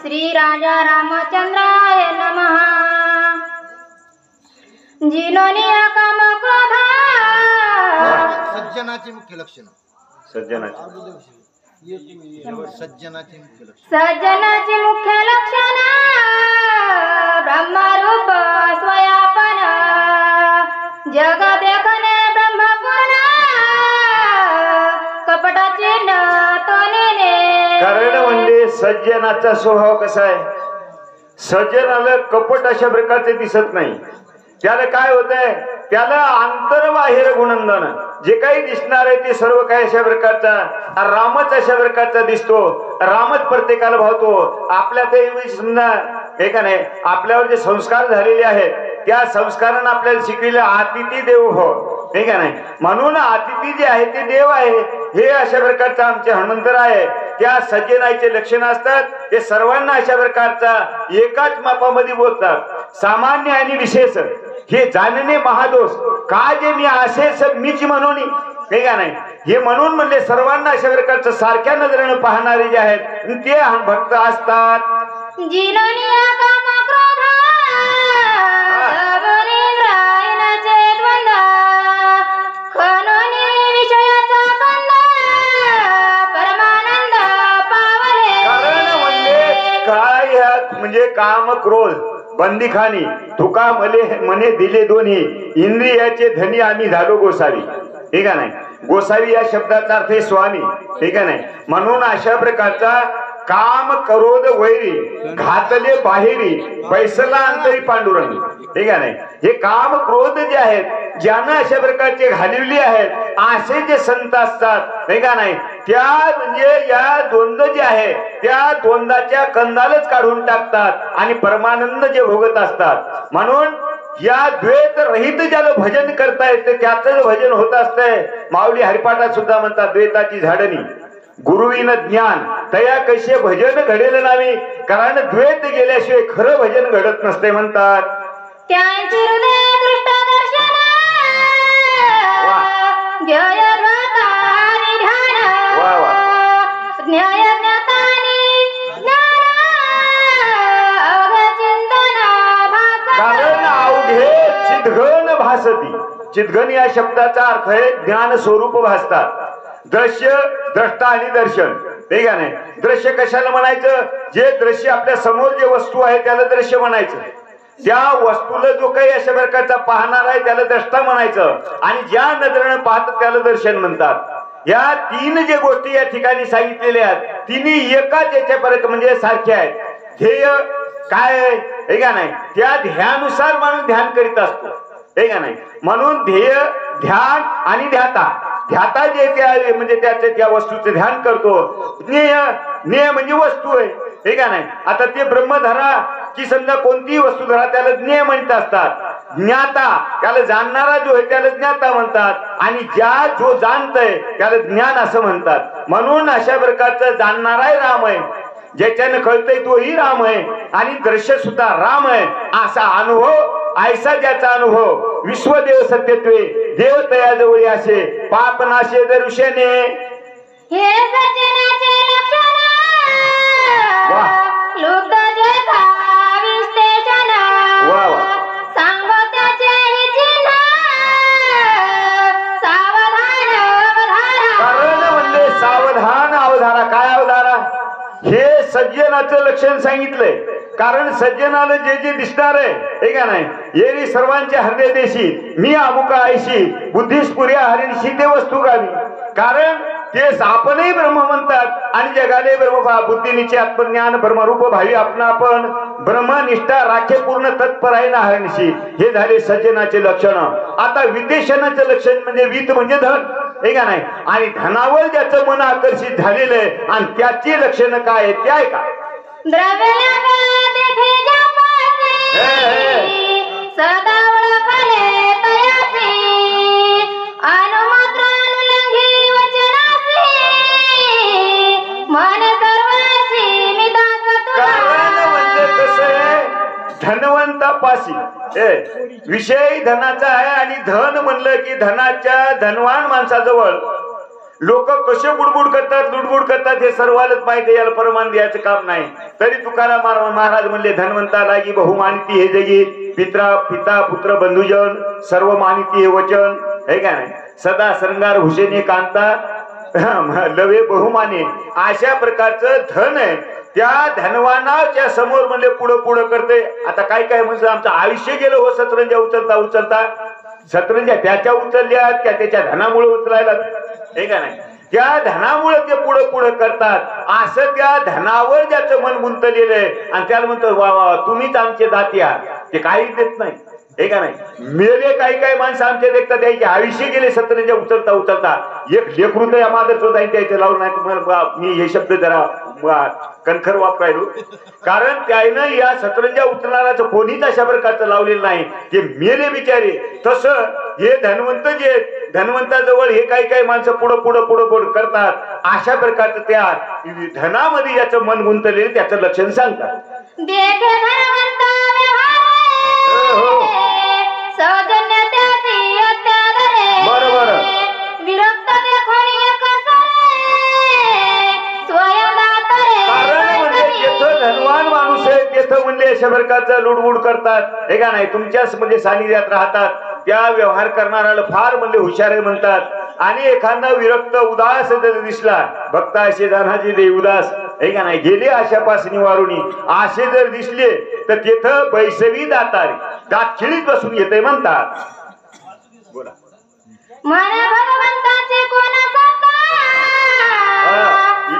श्री राजा रामचंद्राय नमः। जिनोनिया काम क्रोधा सज्जनाचे मुख्य लक्षण सज्जनाचे मुख्य लक्षण ब्रह्मरूप स्वयापन जग देखणे ब्रह्मपूर्ण कपटाचे तोनेने। कारण म्हणजे सज्जनाचा स्वभाव कसा आहे? सज्जनाला कपट अशा प्रकारचे दिसत नाही. त्याला काय होतंय? त्याला आंतरबाहेर गुणनंदन जे काही दिसणार आहे ते सर्व काही अशा प्रकारचा रामच अशा प्रकारचा दिसतो. रामच प्रत्येकाला भावतो. आपल्या ते समजा हे का नाही, आपल्यावर जे संस्कार झालेले आहेत त्या संस्कारांना आपल्याला शिकविले अतिथी देव हो, हे का नाही. म्हणून अतिथी जे आहे ते देव आहे. हे अशा प्रकारचा आमचे हनुमंतर आहे. त्या सज्जनाचे लक्षण असतात. ते सर्वांना अशा प्रकारचा एकाच मापामध्ये बोलतात. सामान्य आणि विशेष हे जाणणे महादोष का जे मी असेच मीच म्हणून हे का नाही. हे म्हणून म्हणले सर्वांना अशा प्रकारचं सारख्या नजरेने पाहणारे जे आहेत ते भक्त असतात. जिनोनिया काम क्रोधा बलिंद्रायनाचे द्वंद्व खनोनी विषयाचा कंद परमानंद पावले। कारण म्हणजे काय म्हणजे काम क्रोध बंदीखानी तुका मने दिले दोन्ही इंद्रियाचे धनी आम्ही झालो गोसावी, ठीक आहे नाही. गोसावी या शब्दाचा अर्थ आहे स्वामी, ठीक आहे नाही. म्हणून अशा प्रकारचा काम क्रोध वैरी घातले बाहेरी पैसला अंतरी पांडुरंग, ठीक आहे नाही. हे काम क्रोध जे आहेत ज्यांना अशा प्रकारचे घालवले आहेत असे जे संत असतात, ठीक आहे नाही. त्या म्हणजे या द्वंद्व जे आहे त्या द्वंद्वाच्या कंदालच काढून टाकतात आणि परमानंद जे भोगत असतात. म्हणून या द्वैत रहित ज्याला भजन करता येते त्याच भजन होत असतंय. माऊली हरिपाठात सुद्धा म्हणतात द्वैताची झाडणी गुरुविन ज्ञान तया कसे भजन घडेल नावी. कारण द्वैत गेल्याशिवाय खरं भजन घडत नसते म्हणतात. त्यांचे हृदय दृष्ट दर्शन ध्येय ध्यान न्याय ज्ञातानी ज्ञान अवचिंतन भास. कारण अवघे चिदघन भासती. चिदघन या शब्दाचा अर्थ आहे ज्ञान स्वरूप भासतात. दृश्य द्रष्टा आणि दर्शन, ठीक आहे नाही. दृश्य कशाला म्हणायचं? जे दृश्य आपल्या समोर जे वस्तू आहे त्याला दृश्य म्हणायचं. त्या वस्तूला जो काही अशा प्रकारचा पाहणार आहे त्याला द्रष्टा म्हणायचं. आणि ज्या नजरेनं पाहतात त्याला दर्शन म्हणतात. या तीन जे गोष्टी या ठिकाणी सांगितलेल्या आहेत तिन्ही एकाच याच्यापर्यंत म्हणजे सारख्या आहेत. ध्येय काय आहे हे का नाही, त्या ध्येयानुसार माणूस ध्यान करीत असतो, हे का नाही. म्हणून ध्येय ध्यान आणि ध्याता. ध्याता जे त्या म्हणजे त्या वस्तूचे ध्यान करतो. ज्ञेय म्हणजे वस्तू आहे, हे का नाही. आता ते ब्रह्मधरा की समजा कोणतीही वस्तू धरा त्याला ज्ञेय म्हणत असतात. ज्ञाता त्याला जाणणारा जो आहे त्याला ज्ञाता म्हणतात. आणि जो जाणतय त्याला ज्ञान असं म्हणतात. म्हणून अशा प्रकारचं जाणणाराही राम आहे, ज्याच्यानं कळतंय तोही राम आहे आणि दृश्य सुद्धा राम आहे. असा अनुभव ऐसा ज्याचा अनुभव विश्वदेव सत्यत्वे देव तयाजवळी असे पाप नाशे दर्शने. हे सज्जनाचे लक्षण लुब्ध जगा विश्लेषण सांगो त्याचे चिन्ह सावधान अवधारा. कारण म्हणजे सावधान अवधारा. काय अवधारा? हे सज्जनाचं लक्षण सांगितलंय. कारण सज्जनाला जे जे दिसणार आहे हे का नाही, येरी सर्वांच्या हृदय देशी मी अमुका ऐशी बुद्धिस्पुर्या हरिणशी ते वस्तू गावी. कारण ते आपणही ब्रह्म म्हणतात आणि जगाले ब्रह्म बुद्धिनिचे आत्मज्ञान ब्रह्मरूप भावी आपण ब्रह्मनिष्ठा राखे पूर्ण तत्पर आहे ना हरिणशी. हे झाले सज्जनाचे लक्षण. आता विदेशनाचे लक्षण म्हणजे वित्त म्हणजे धन, हे का नाही. आणि धनावर ज्याचं मन आकर्षित झालेलं आहे आणि त्याची लक्षणं काय आहे ते आहे का? सदा ओळखले तयासी अनुमात्र अनुलंघी वचनासी मन सर्वासी मिदास तुला. कारण म्हणजे कसं आहे, धनवंतापाशी विषय धनाचा आहे. आणि धन म्हणलं की धनाच्या धनवान माणसाजवळ लोक कसे बुडबुड करतात, लुडबुड करतात हे सर्वांनाच माहिती, याला प्रमाण द्यायचं काम नाही. तरी तुकाराम महाराज म्हणले, धन्वंता लागी बहुमानिती हे जगी, पिता पुत्र बंधुजन सर्व मानिती हे वचन, हे का नाही. सदा श्रृंगार हुसेने कांता लवे बहुमाने, अशा प्रकारचं धन आहे. त्या धनवानाच्या समोर म्हणजे पुढं पुढं करते. आता काय काय म्हणजे आमचं आयुष्य गेलं हो सतरंजा उचलता उचलता. सतरंजा त्याच्या उचलल्या त्या त्याच्या धनामुळे उचलायला, हे का नाही. त्या धनामुळे ते पुढं पुढं करतात. असं त्या धनावर ज्याचं मन गुंतलेलं आहे आणि त्याला म्हणतो वा वा तुम्हीच आमचे दाते आहात, ते काहीच देत नाही, हे का नाही. मेले काही काही माणसं आमचे देखतात, त्याचे आयुष्य गेले सतरंजा उचलता उचलता. एक लेकरू तर या मागं सुद्धा त्याचे लावून नाही. तुम्हाला मी हे शब्द जरा कणखर वापरायलो, कारण त्यानं या सतरंजा उचलणाराचं कोणीच अशा प्रकारचं लावलेलं नाही. ते मेले बिचारे. तसं हे धनवंत जे धनवंताजवळ हे काही काही माणसं पुढं पुढं पुढं पुढं करतात. अशा प्रकारचं त्या धनामध्ये याचं मन गुंतलेलं त्याचं लक्षण सांगतात. देखे धनवंत सौजन्य त्याची अत्यादरे, बरोबर. विरक्त देखोनी स्वयं दातरे. कारण म्हणजे जिथं धनवान माणूस आहे तिथं म्हणजे अशा प्रकारचं लुडबुड करतात, हे का नाही. तुमच्याच म्हणजे सानिध्यात राहतात. त्या व्यवहार करणाऱ्याला फार म्हणजे हुशार आहे म्हणतात. आणि एखादा विरक्त उदास जर दिसला, भक्त असे जाणाचे देव उदास, हे का नाही, गेले आशापासून वारुणी असे जर दिसले तर तिथं बैसवी दातारी दात खिळीत बसून येते म्हणतात. बोला. मन भगवंताचे कोण सत्ता,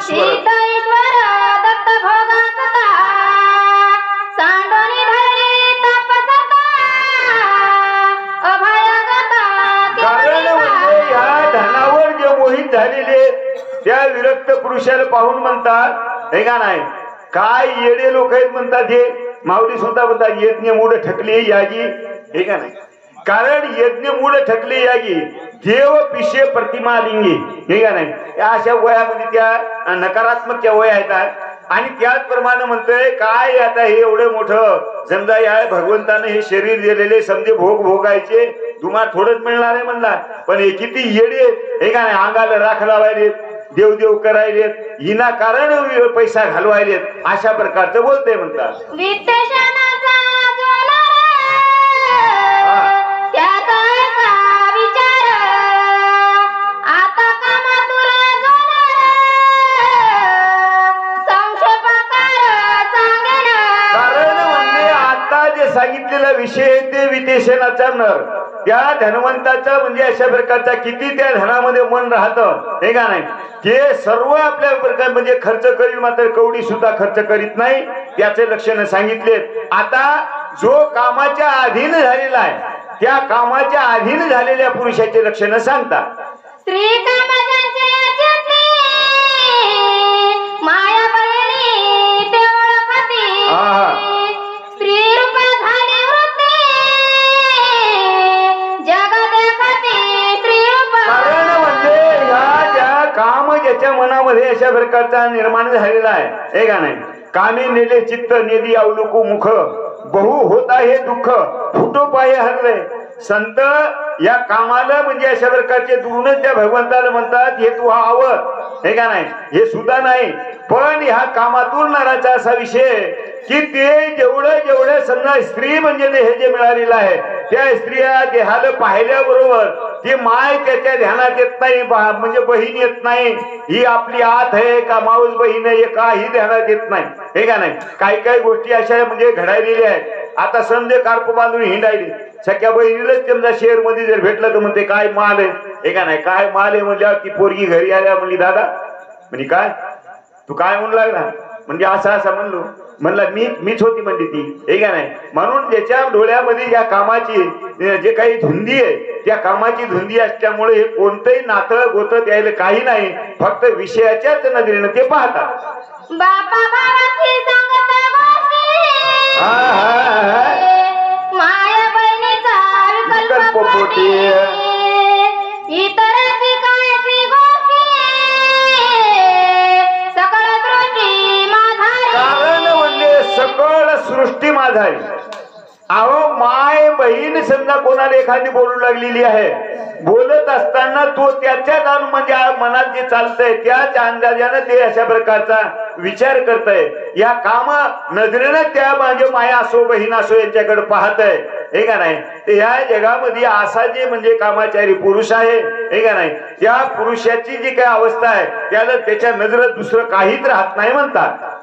शीत ईश्वर दत्त भोगा सता, सांडोनी धरली तपसता, अभयगता. कारण म्हणजे ह्या धनावर जे मोहित झालेले त्या विरक्त पुरुषाला पाहून म्हणतात, हे का नाही, काय येडे लोक आहेत म्हणतात. हे माऊली सुद्धा म्हणतात, यज्ञ मूढ ठकले यागी, हे का नाही. कारण यज्ञ मूढ ठकले यागी देव पिशे प्रतिमा लिंगी, हे का नाही. या अशा वयामध्ये त्या नकारात्मक वय आहेत. आणि त्याचप्रमाणे म्हणतोय काय आता हे एवढं मोठं समजा या भगवंतानं हे शरीर दिलेले समजे भोग भोगायचे, तुम्हाला थोडंच मिळणार आहे म्हणला. पण हे किती येडे, हे का नाही, अंगाला राख लावायलेत, देवदेव करायलेत, हिना कारण पैसा घालवायलेत, अशा प्रकारचं बोलतंय म्हणतात. वित्तशानाचा जोला त्याचा विचार, आता कामातूर संक्षेपकार सांगेन. कारण म्हणजे आता जे सांगितलेला विषय ते वित्तशानाचा नर, त्या धनवंताचा म्हणजे अशा प्रकारचा किती त्या धनामध्ये मन राहतं, हे का नाही. ते सर्व आपल्या प्रकार म्हणजे खर्च करील, मात्र कवडी सुद्धा खर्च करीत नाही, त्याचे लक्षण सांगितले. आता जो कामाच्या अधीन झालेला आहे त्या कामाच्या अधीन झालेल्या पुरुषाचे लक्षण सांगतात. स्त्री कामजांचे चित्ती, माया बहिणी ते ओळखती, स्त्री रूप झाली वृत्ती, जग देखती स्त्री रूप. कारण म्हणजे ह्या ज्या काम ज्याच्या मनामध्ये अशा प्रकारचा निर्माण झालेला आहे, हे का नाही. कामे नेले चित्त नेदी अवलोकू मुख, बहु होत आहे दुःख फुटो पाये हरले. संत या कामाला म्हणजे अशा प्रकारचे दुरूनच त्या भगवंताला म्हणतात हे तू हा आवर, हे का नाही, हे सुद्धा नाही. पण ह्या कामातून नराचा असा विषय की ते जेवढं जेवढं समजा स्त्री म्हणजे हे जे मिळालेलं आहे त्या स्त्रिया देहाला पाहिल्याबरोबर ती माय त्याच्या ध्यानात येत नाही, म्हणजे बहीण येत नाही, ही आपली आत आहे का माऊस बहीण आहे काही ध्यानात येत नाही, हे का नाही. काही काही गोष्टी अशा म्हणजे घडायलेल्या आहेत. आता समजे कार्प बांधून हिंडायली, सख्या बहिणीलाच समजा शेअर मध्ये जर भेटलं तर म्हणते काय माल आहे, हे का नाही, काय माल आहे म्हणल्यावर ती पोरगी घरी आल्या म्हणली दादा म्हणजे काय तू काय म्हणू लागला, म्हणजे असं असं म्हणलो, म्हणला मीच होती म्हणली ती, हे का नाही. म्हणून ज्याच्या डोळ्यामध्ये या कामाची जे काही धुंदी आहे त्या कामाची धुंदी असल्यामुळे हे कोणतंही नातं गोतं द्यायला काही नाही, फक्त विषयाच्याच नजरेनं ते पाहतात. बापा भावाची सांगत गोष्टी, माया बहिणीचा विकल्प पोटी, इतराची कायची गोष्टी, सकळ दृष्टी माझारी. कारण म्हणजे सकळ सृष्टी माझारी. अहो माय बहीण समजा कोणाला एखादी बोलू लागलेली आहे, बोलत असताना तो त्याच्याच म्हणजे मनात जे चालतंय त्याच अंदाजानं ते अशा प्रकारचा विचार करतय. या काम नजरेनं त्या म्हणजे माया असो बहीण असो यांच्याकडे पाहतय, हे का नाही. ते या जगामध्ये असा जे म्हणजे कामाचारी पुरुष आहे, हे का नाही, त्या पुरुषाची जी काही अवस्था आहे त्याला त्याच्या नजरेत दुसरं काहीच राहत नाही म्हणतात.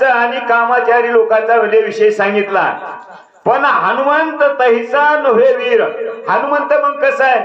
आणि कामाचारी लोकांचा विषय सांगितला. पण हनुमंत तैसा नव्हे वीर. हनुमंत मग कसं आहे,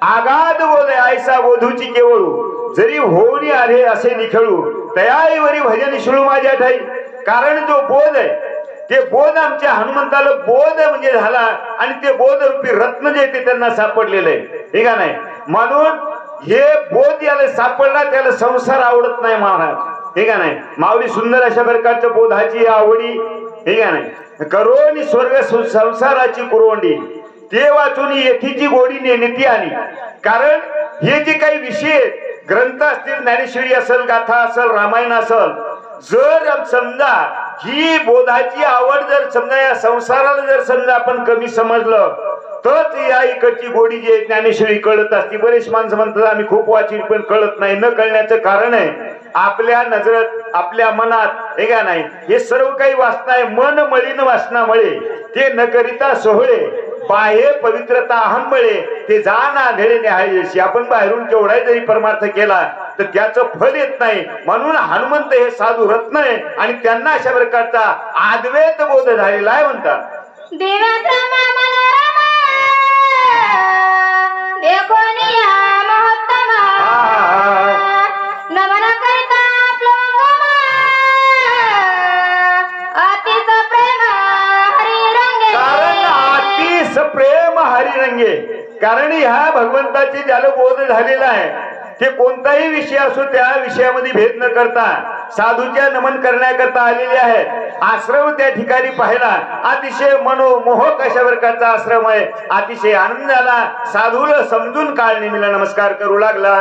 आगाध बोध ऐसा बोधूची केवळू, जरी होऊनी आले असे निखळू, तयाईवरी भजन शिळू माझ्या ठाई. कारण जो बोध आहे ते बोध आमच्या हनुमंताला बोध म्हणजे झाला, आणि ते बोध रूपी रत्न जे ते त्यांना सापडलेलं आहे, ठीक आहे नाही. म्हणून हे बोध याला सापडला, त्याला संसार आवडत नाही महाराज, ठीक आहे नाही. माऊली सुंदर अशा प्रकारच्या बोधाची आवडी, ठीक आहे नाही, करोनी स्वर्ग संसाराची कुरवंडी, ते वाचून येथीची गोडी नेती आली. कारण हे जे काही विषय ग्रंथ असतील, ज्ञानेश्वरी असेल, गाथा असेल, रामायण असेल, जर समजा ही बोधाची आवड जर समजा या संसाराला जर समजा आपण कमी समजलं तर या इकडची गोडी जी ज्ञानेश्वरी कळत असते. बरेच माणसं म्हणतात आम्ही खूप वाचीन पण कळत नाही. न कळण्याचं कारण आहे आपल्या नजरेत, आपल्या मनात, हे का नाही, हे सर्व काही वासना आहे. मन मळीन वासनामुळे ते न करिता सोहळे, बाह्य पवित्रता अहंबळे, ते जाना धडे न्याहाळीशी. आपण बाहेरून केवढाही जरी परमार्थ केला तर त्याचं फल येत नाही. म्हणून हनुमंत हे साधू रत्न आहे, आणि त्यांना अशा प्रकारचा अद्वैत बोध झालेला आहे म्हणतात. प्रेम हरिरंगे. कारण ह्या भगवंताचे ज्याला बोध झालेला आहे ते कोणताही विषय असो त्या विषयामध्ये भेद न करता साधूच्या नमन करण्याकरता आलेले आहेत. आश्रम त्या ठिकाणी पाहिला, अतिशय मनोमोहक अशा प्रकारचा आश्रम आहे. अतिशय आनंद झाला. साधूला समजून काळ नेमीला नमस्कार करू लागला.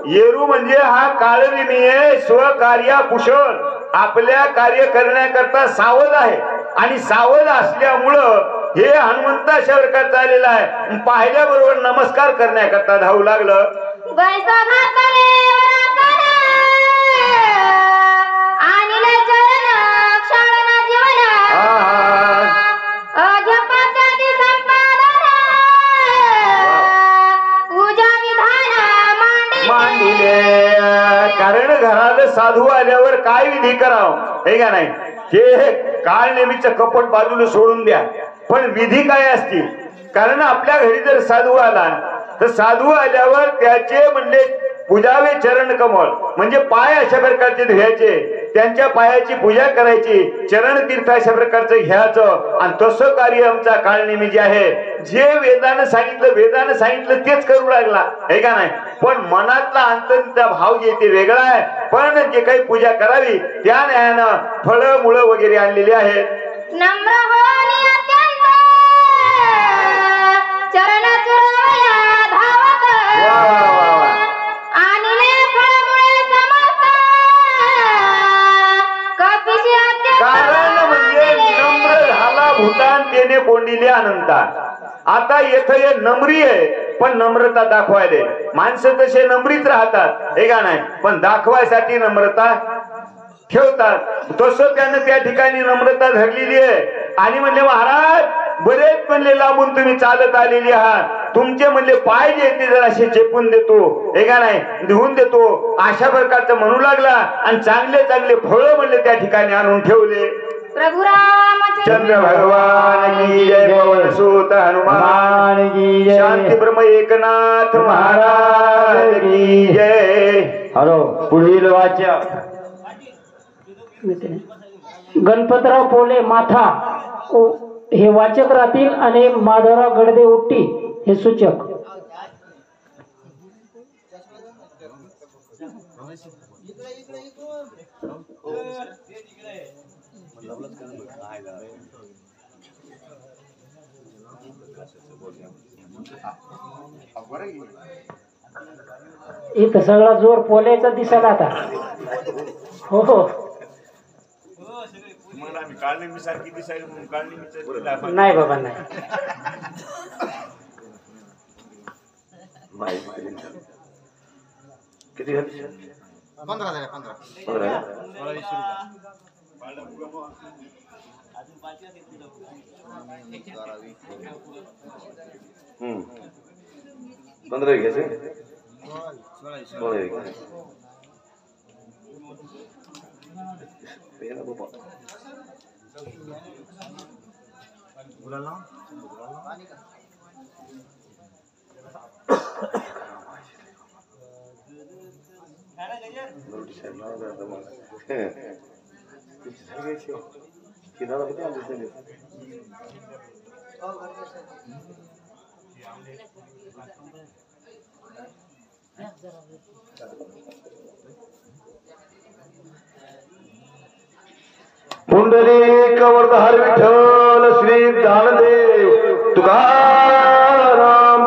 येरू म्हणजे हा काळनिमी आहे, स्वकार्या कुशल, आपल्या कार्य करण्याकरता सावध आहे. आणि सावध असल्यामुळं हे हनुमंत अशा प्रकारचा आलेला आहे. पाहिल्याबरोबर नमस्कार करण्याकरता धावू लागलं. कारण घराला साधू आल्यावर काय विधी करावं, हे का नाही, हे काळ नेहमीच कपट बाजूला सोडून द्या. पण विधी काय असती, कारण आपल्या घरी जर साधू आला तर साधू आल्यावर त्याचे म्हणले पूजावे चरण कमळ, म्हणजे पाय अशा प्रकारचे धुयाचे, त्यांच्या पायाची पूजा करायची, चरण तीर्थ अशा प्रकारचं घ्यायचं. आणि तसं कार्य आमचा काळनेमी जे आहे, जे वेदानं सांगितलं तेच करू लागला, हे का नाही. पण मनातला अंतरचा भाव जे ते वेगळा आहे. पण जे काही पूजा करावी त्या न्यायानं फळं मुळं वगैरे आणलेली आहेत. कारण म्हणजे नम्र झाला भूतान तेने कोंडिले अनंता. आता येथे हे नम्री आहे, पण नम्रता दाखवायले माणसं तसे नम्रीत राहतात, हे का नाही, पण दाखवायसाठी नम्रता ठेवतात. तसं त्यानं त्या ठिकाणी नम्रता धरलेली आहे. आणि म्हणले महाराज बरेच म्हणले लांबून तुम्ही चालत आलेली आहात, तुमचे म्हणले पाय जे ते जर असे चेपून देतो, हे का नाही, धुवून देतो, अशा प्रकारचं म्हणू लागला. आणि चांगले चांगले फळं म्हणले त्या ठिकाणी आणून ठेवले. प्रभु रामचंद्र भगवान की जय. पवन सुत हनुमान की जय. शांती ब्रह्म एकनाथ महाराज की जय. हॅलो पुढील वाचक गणपतराव पोले माथा हे वाचक राहतील आणि माधवराव गडदे उट्टी हे सूचक. इथं सगळा जोर पोल्याचा दिसायला आता. हो हो नाही बाबा नाही. किती झाली? 15 झाले 15. 15 घ्यायचे. 16 घ्यायचे. पुंडलिक वरदार विठ्ठल श्री ज्ञानदेव तुकाराम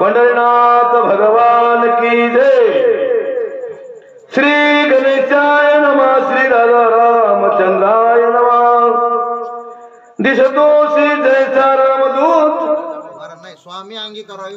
पंढरीनाथ भगवान की जय. श्री गणेशाय नमः. श्री राधा रामचंद्राय नमः. दिसतो श्री जयचा रामदूत. नाही स्वामी अंगीकारावी